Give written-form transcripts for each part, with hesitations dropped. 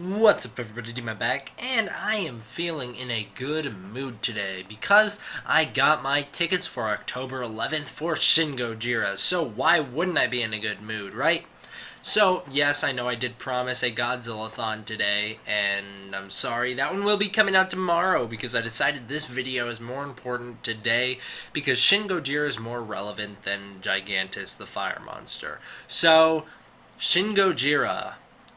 What's up everybody, D my back, and I am feeling in a good mood today because I got my tickets for October 11th for Shin Gojira, so why wouldn't I be in a good mood, right? So, yes, I know I did promise a Godzilla-thon today, and I'm sorry, that one will be coming out tomorrow because I decided this video is more important today because Shin Gojira is more relevant than Gigantus the Fire Monster. So, Shin Gojira.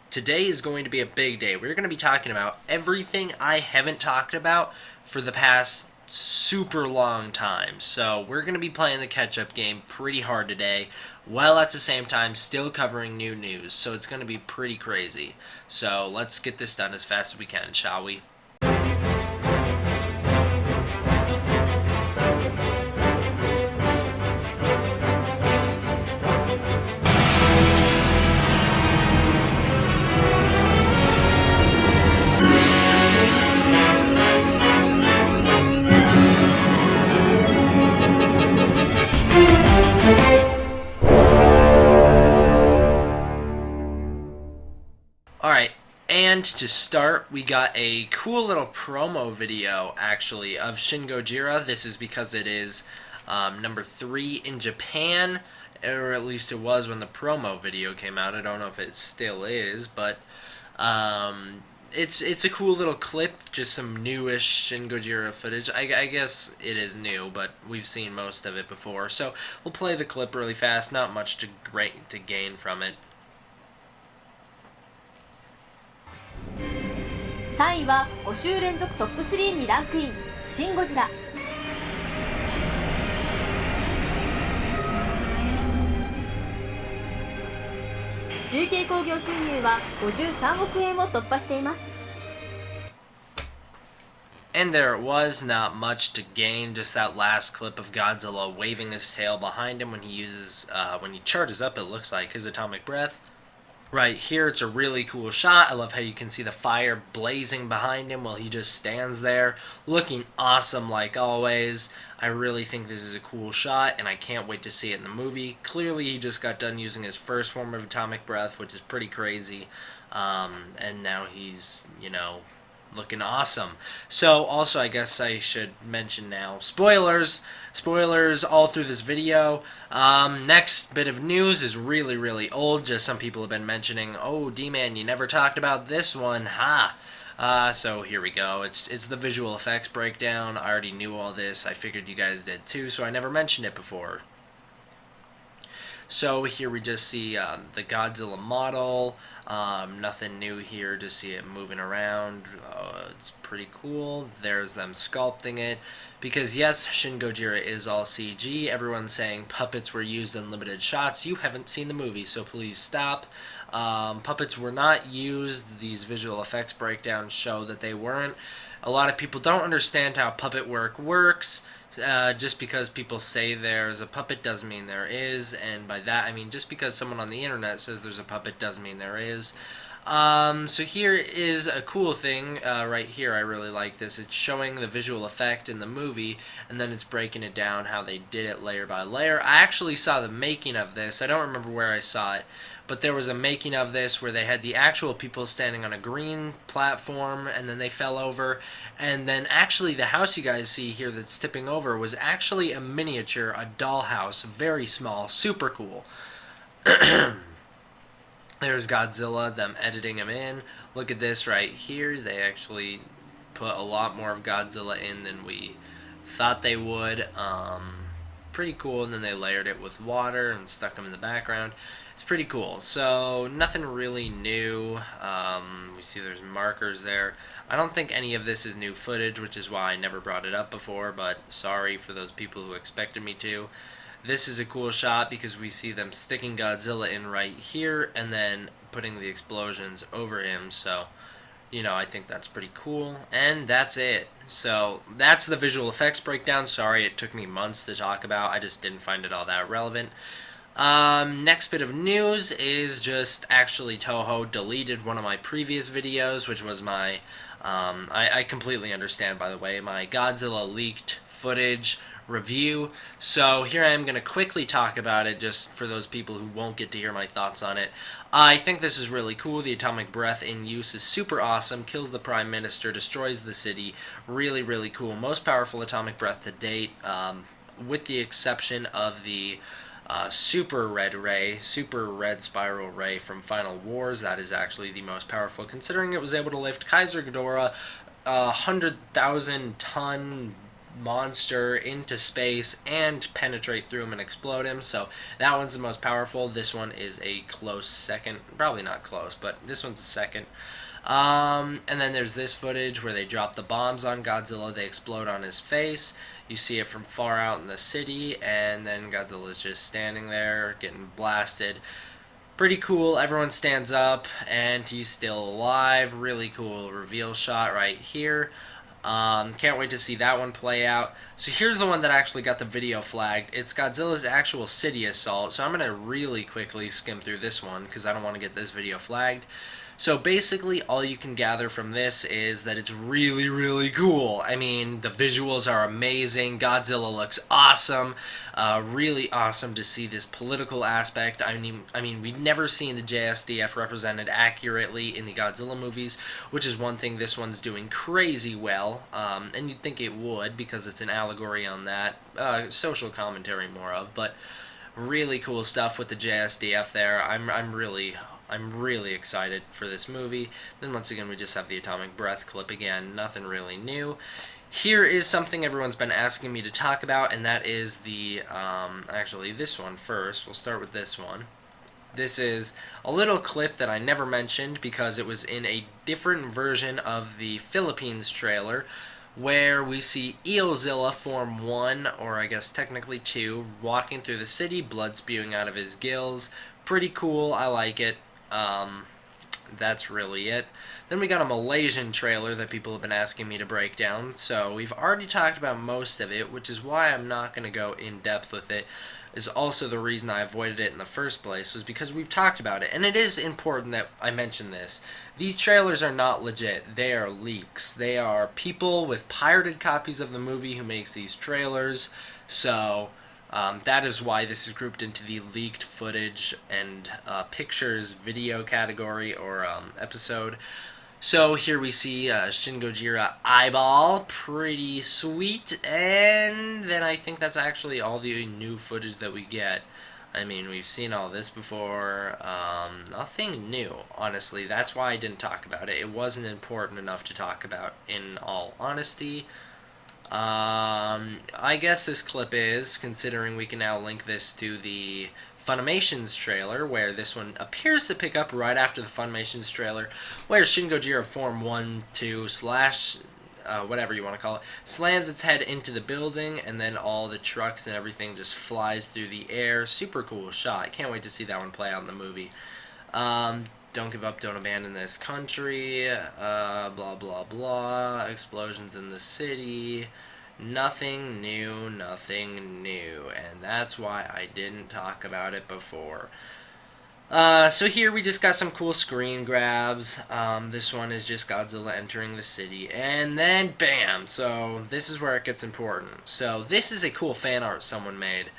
Today is going to be a big day. We're going to be talking about everything I haven't talked about for the past super long time. So we're going to be playing the catch-up game pretty hard today, while at the same time still covering new news. So it's going to be pretty crazy. So let's get this done as fast as we can, shall we? Alright, and to start, we got a cool little promo video, actually, of Shin Gojira. This is because it is number 3 in Japan, or at least it was when the promo video came out. I don't know if it still is, but it's a cool little clip, just some newish Shin Gojira footage. I guess it is new, but we've seen most of it before. So we'll play the clip really fast, not much to gain from it. 3位は5週連続トップ3にランクイン、シン・ゴジラ。累計興行収入は53億円を突破しています。And there it was, not much to gain, just that last clip of Godzilla waving his tail behind him when he charges up, it looks like, his atomic breath. Right here, it's a really cool shot. I love how you can see the fire blazing behind him while he just stands there, looking awesome like always. I really think this is a cool shot, and I can't wait to see it in the movie. Clearly, he just got done using his first form of atomic breath, which is pretty crazy. And now he's, looking awesome. So, also, I guess I should mention now, spoilers all through this video. Next bit of news is really, really old. Just some people have been mentioning, oh, D-Man, you never talked about this one, so here we go. It's the visual effects breakdown. I already knew all this. I figured you guys did too, so I never mentioned it before. So here we just see the Godzilla model. Nothing new here, just see it moving around. It's pretty cool. There's them sculpting it. Because yes, Shin Gojira is all CG. Everyone's saying puppets were used in limited shots. You haven't seen the movie, so please stop. Puppets were not used. These visual effects breakdowns show that they weren't. A lot of people don't understand how puppet work works. Just because people say there's a puppet doesn't mean there is, and by that I mean just because someone on the internet says there's a puppet doesn't mean there is. So here is a cool thing right here. I really like this. It's showing the visual effect in the movie, and then it's breaking it down how they did it layer by layer. I actually saw the making of this. I don't remember where I saw it, but there was a making of this where they had the actual people standing on a green platform, and then they fell over, and then actually the house you guys see here that's tipping over was actually a miniature, a dollhouse, very small, super cool. There's Godzilla, them editing him in. Look at this right here. They actually put a lot more of Godzilla in than we thought they would. Pretty cool, and then they layered it with water and stuck him in the background. It's pretty cool. So nothing really new. We see there's markers there. I don't think any of this is new footage, which is why I never brought it up before, but sorry for those people who expected me to. This is a cool shot because we see them sticking Godzilla in right here and then putting the explosions over him. So, I think that's pretty cool. And that's it. So, that's the visual effects breakdown. Sorry, it took me months to talk about. I just didn't find it all that relevant. Next bit of news is just actually Toho deleted one of my previous videos, which was my, I completely understand, by the way, my Godzilla leaked footage review. So here I am going to quickly talk about it just for those people who won't get to hear my thoughts on it. I think this is really cool. The atomic breath in use is super awesome. Kills the prime minister, destroys the city. Really, really cool. Most powerful atomic breath to date, with the exception of the super red spiral ray from Final Wars. That is actually the most powerful, considering it was able to lift Kaiser Ghidorah, 100,000 ton monster, into space and penetrate through him and explode him. So that one's the most powerful. This one is a close second. Probably not close, but this one's a second. And then there's this footage where they drop the bombs on Godzilla. They explode on his face. You see it from far out in the city, and then Godzilla's just standing there getting blasted. Pretty cool. Everyone stands up, and he's still alive. Really cool reveal shot right here. Can't wait to see that one play out. So here's the one that actually got the video flagged. It's Godzilla's actual city assault. So I'm going to really quickly skim through this one because I don't want to get this video flagged. So basically, all you can gather from this is that it's really, really cool. I mean, the visuals are amazing. Godzilla looks awesome. Really awesome to see this political aspect. I mean, we've never seen the JSDF represented accurately in the Godzilla movies, which is one thing this one's doing crazy well. And you'd think it would because it's an allegory on that. Social commentary more of, but really cool stuff with the JSDF there. I'm really excited for this movie. Then once again, we just have the atomic breath clip again. Nothing really new. Here is something everyone's been asking me to talk about, and that is the, actually this one first. We'll start with this one. This is a little clip that I never mentioned because it was in a different version of the Philippines trailer, where we see Eozilla Form 1, or I guess technically 2, walking through the city, blood spewing out of his gills. Pretty cool, I like it. That's really it. Then we got a Malaysian trailer that people have been asking me to break down, so we've already talked about most of it, which is why I'm not going to go in depth with it. Is also the reason I avoided it in the first place, was because we've talked about it, and it is important that I mention this. These trailers are not legit. They are leaks. They are people with pirated copies of the movie who makes these trailers, so that is why this is grouped into the leaked footage and pictures video category or episode. So here we see Shin Gojira eyeball, pretty sweet, and then I think that's actually all the new footage that we get. I mean, we've seen all this before, nothing new, honestly. That's why I didn't talk about it. It wasn't important enough to talk about, in all honesty. I guess this clip is, considering we can now link this to the Funimation's trailer, where this one appears to pick up right after the Funimation's trailer, where Shin Gojira Form 1, 2, slash, whatever you want to call it, slams its head into the building, and then all the trucks and everything just flies through the air. Super cool shot. Can't wait to see that one play out in the movie. Don't give up, don't abandon this country, blah, blah, blah, explosions in the city, nothing new, and that's why I didn't talk about it before. So here we just got some cool screen grabs. This one is just Godzilla entering the city, and then bam! So this is where it gets important. So this is a cool fan art someone made,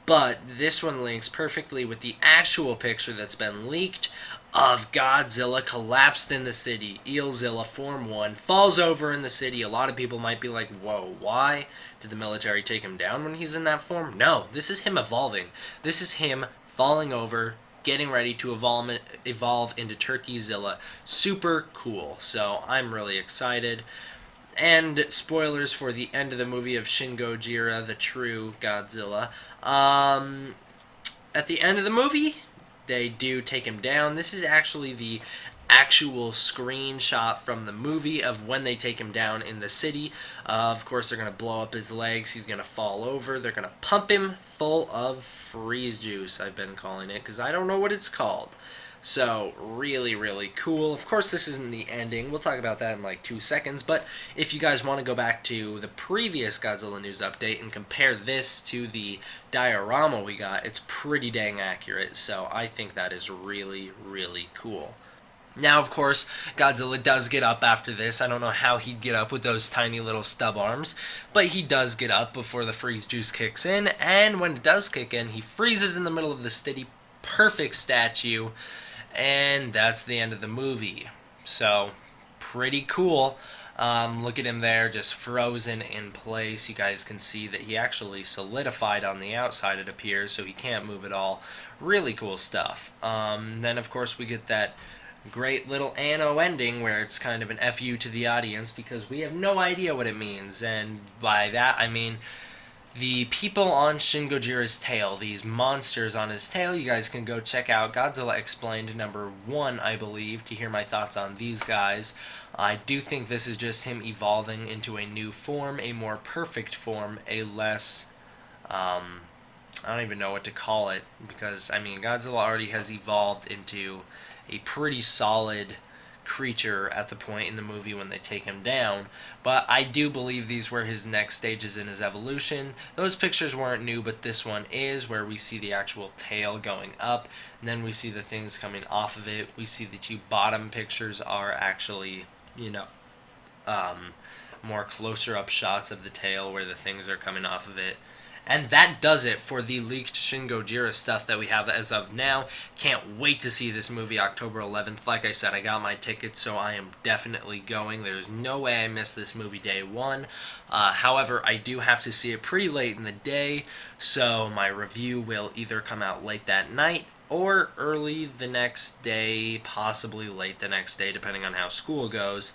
but this one links perfectly with the actual picture that's been leaked of Godzilla collapsed in the city. Eozilla Form 1 falls over in the city. A lot of people might be like, whoa, why? Did the military take him down when he's in that form? No, this is him evolving. This is him falling over, getting ready to evolve into Turkeyzilla. Super cool. So I'm really excited. And spoilers for the end of the movie of Shin Gojira, the true Godzilla. At the end of the movie, they do take him down. This is actually the actual screenshot from the movie of when they take him down in the city. Of course, they're going to blow up his legs. He's going to fall over. They're going to pump him full of freeze juice, I've been calling it, because I don't know what it's called. So, really, really cool. Of course, this isn't the ending. We'll talk about that in like 2 seconds. But if you guys want to go back to the previous Godzilla news update and compare this to the diorama we got, it's pretty dang accurate. So, I think that is really, really cool. Now, of course, Godzilla does get up after this. I don't know how he'd get up with those tiny little stub arms, but he does get up before the freeze juice kicks in, and when it does kick in, he freezes in the middle of the steady, perfect statue, and that's the end of the movie. So, pretty cool. Look at him there, just frozen in place. You guys can see that he actually solidified on the outside, it appears, so he can't move at all. Really cool stuff. Then, of course, we get that great little Anno ending where it's kind of an FU to the audience because we have no idea what it means. And by that, I mean the people on Shin Gojira's tail, these monsters on his tail. You guys can go check out Godzilla Explained #1, I believe, to hear my thoughts on these guys. I do think this is just him evolving into a new form, a more perfect form, a less I don't even know what to call it because I mean Godzilla already has evolved into a pretty solid creature at the point in the movie when they take him down, but I do believe these were his next stages in his evolution. Those pictures weren't new, but this one is, where we see the actual tail going up, and then we see the things coming off of it. We see the two bottom pictures are actually, um, more closer up shots of the tail where the things are coming off of it. And that does it for the leaked Shin Gojira stuff that we have as of now. Can't wait to see this movie October 11th. Like I said, I got my ticket, so I am definitely going. There's no way I miss this movie day one. However, I do have to see it pretty late in the day, so my review will either come out late that night or early the next day, possibly late the next day, depending on how school goes.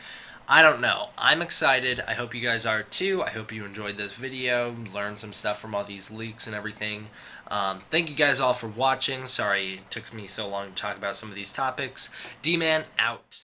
I don't know. I'm excited. I hope you guys are too. I hope you enjoyed this video, learned some stuff from all these leaks and everything. Thank you guys all for watching. Sorry it took me so long to talk about some of these topics. D-Man out.